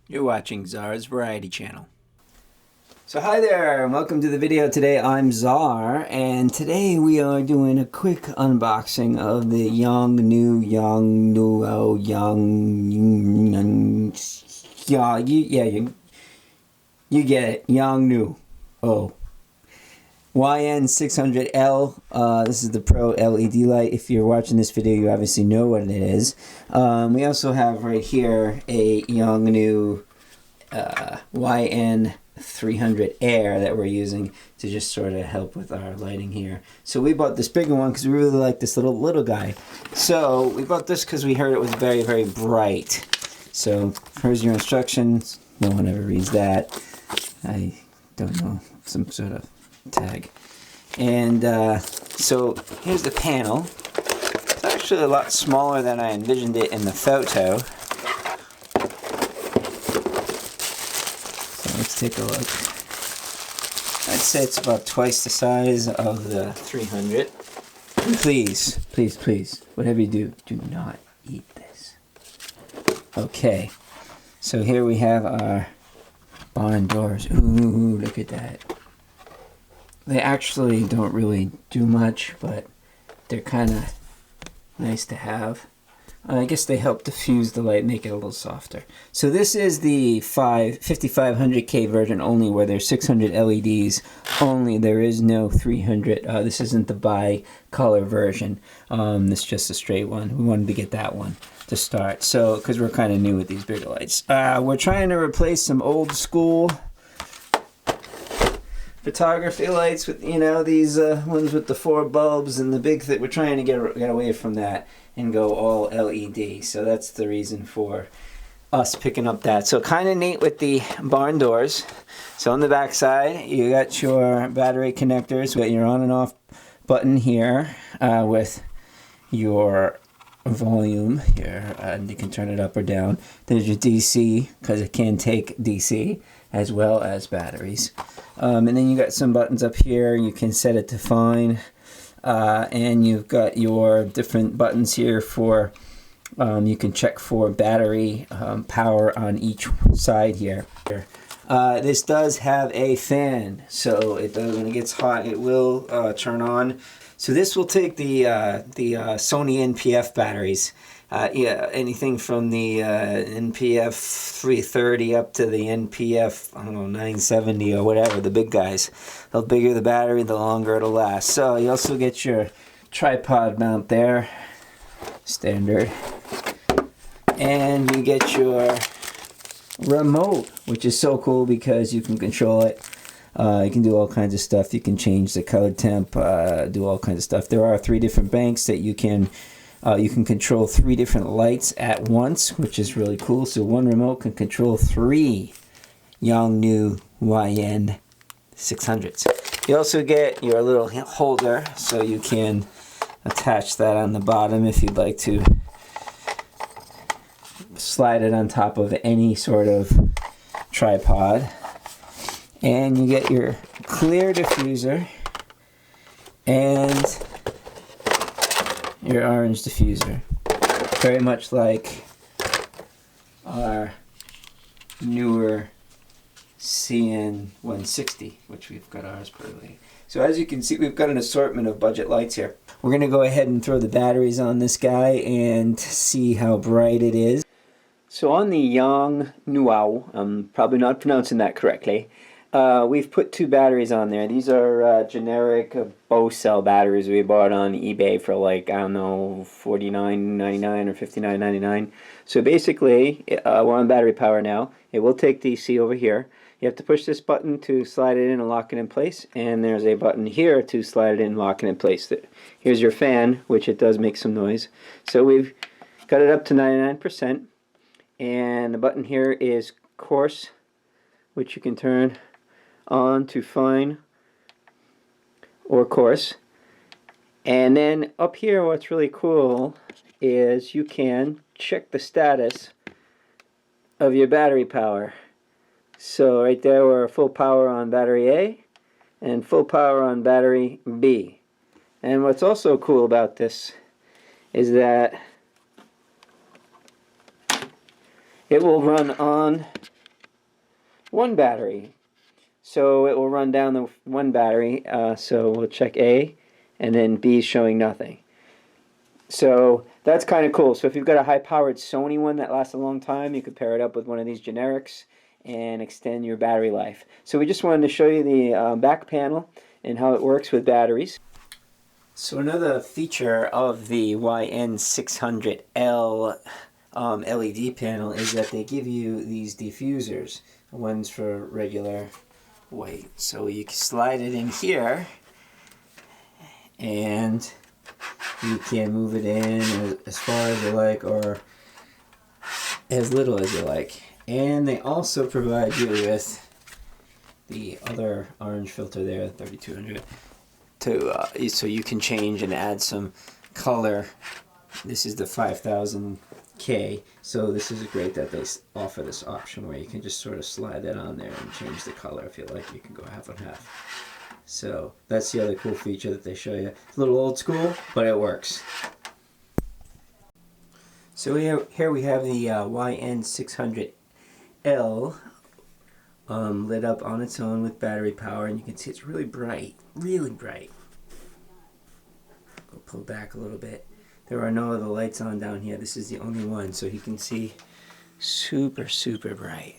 You're watching Czar's Variety Channel. So hi there, and welcome to the video. Today I'm Czar, and today we are doing a quick unboxing of the Yongnuo you get it, Yongnuo YN600L. This is the Pro LED light. If you're watching this video, you obviously know what it is. We also have right here a Yongnuo YN600L Air that we're using to just sort of help with our lighting here. So we bought this bigger one because we really like this little guy. So we bought this because we heard it was very, very bright. So here's your instructions. No one ever reads that. I don't know, some sort of tag. And so here's the panel. It's actually a lot smaller than I envisioned it in the photo. So let's take a look. I'd say it's about twice the size of the 300. Please, please, please, whatever you do, do not eat this. Okay, so here we have our barn doors. Ooh, look at that. They actually don't really do much, but they're kind of nice to have. I guess they help diffuse the light, make it a little softer. So this is the 5500K version only, where there's 600 LEDs only. There is no 300. This isn't the bi-color version. This is just a straight one. We wanted to get that one to start. So, because we're kind of new with these bigger lights. We're trying to replace some old school photography lights with, you know, these ones with the 4 bulbs and the big thing. We're trying to get away from that and go all LED. So that's the reason for us picking up that. So kind of neat with the barn doors. So on the back side, you got your battery connectors. You got your on and off button here with your volume here, and you can turn it up or down. There's your DC, because it can take DC as well as batteries. And then you got some buttons up here. You can set it to fine. And you've got your different buttons here for, you can check for battery power on each side here. This does have a fan, so it does, when it gets hot, it will turn on. So this will take the Sony NPF batteries. Yeah, anything from the NPF 330 up to the NPF, I don't know, 970 or whatever, the big guys. The bigger the battery, the longer it'll last. So you also get your tripod mount there, standard. And you get your remote, which is so cool because you can control it. You can do all kinds of stuff. You can change the color temp, do all kinds of stuff. There are 3 different banks that you can control 3 different lights at once, which is really cool. So one remote can control 3 Yongnuo YN600s. You also get your little holder, so you can attach that on the bottom if you'd like to slide it on top of any sort of tripod. And you get your clear diffuser and your orange diffuser. Very much like our newer CN160, which we've got ours pretty. So as you can see, we've got an assortment of budget lights here. We're going to go ahead and throw the batteries on this guy and see how bright it is. So on the Yongnuo, I'm probably not pronouncing that correctly, we've put 2 batteries on there. These are generic Bow cell batteries we bought on eBay for, like, I don't know, $49.99 or $59.99. So basically, we're on battery power now. It will take DC over here. You have to push this button to slide it in and lock it in place, and there's a button here to slide it in and lock it in place. Here's your fan, which it does make some noise. So we've got it up to 99%, and the button here is coarse, which you can turn on to fine or coarse. And then up here, what's really cool is you can check the status of your battery power. So right there, we're full power on battery A and full power on battery B. And what's also cool about this is that it will run on one battery. So it will run down the one battery. So we'll check A, and then B is showing nothing. So that's kind of cool. So if you've got a high-powered Sony one that lasts a long time, you could pair it up with one of these generics and extend your battery life. So we just wanted to show you the back panel and how it works with batteries. So another feature of the YN600L LED panel is that they give you these diffusers. One's for regular white. So you can slide it in here and you can move it in as far as you like or as little as you like. And they also provide you with the other orange filter there, 3200, so you can change and add some color. This is the 5000K, so this is great that they offer this option where you can just sort of slide that on there and change the color if you like. You can go half and half. So that's the other cool feature that they show you. It's a little old school, but it works. So here we have the YN600L lit up on its own with battery power, and you can see it's really bright, really bright. I'll pull back a little bit. There are no other lights on down here. This is the only one, so you can see super, super bright.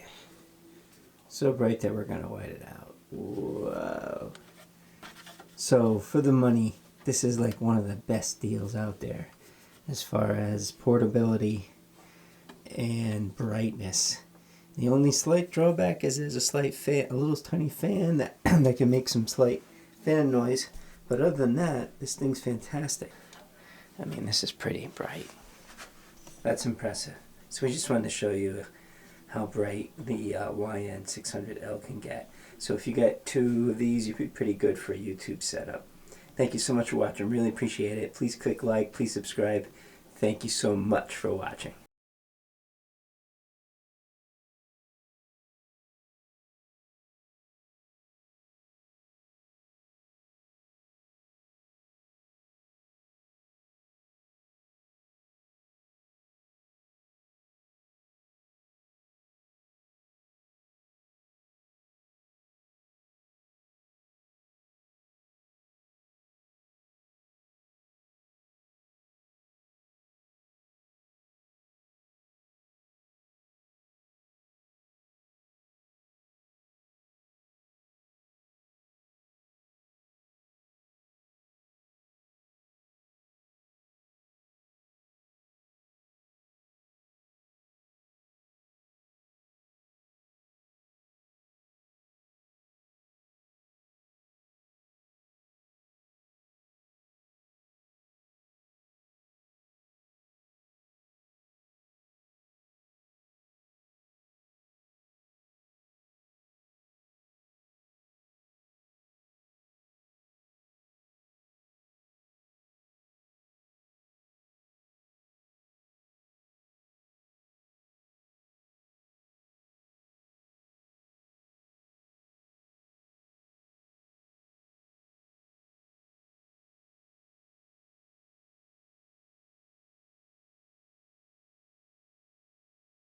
So bright that we're going to white it out. Whoa. So for the money, this is like one of the best deals out there as far as portability and brightness. The only slight drawback is there's a slight fan, a little tiny fan that that can make some slight fan noise. But other than that, this thing's fantastic. I mean, this is pretty bright. That's impressive. So we just wanted to show you how bright the YN600L can get. So if you get two of these, you'd be pretty good for a YouTube setup. Thank you so much for watching. Really appreciate it. Please click like, please subscribe. Thank you so much for watching.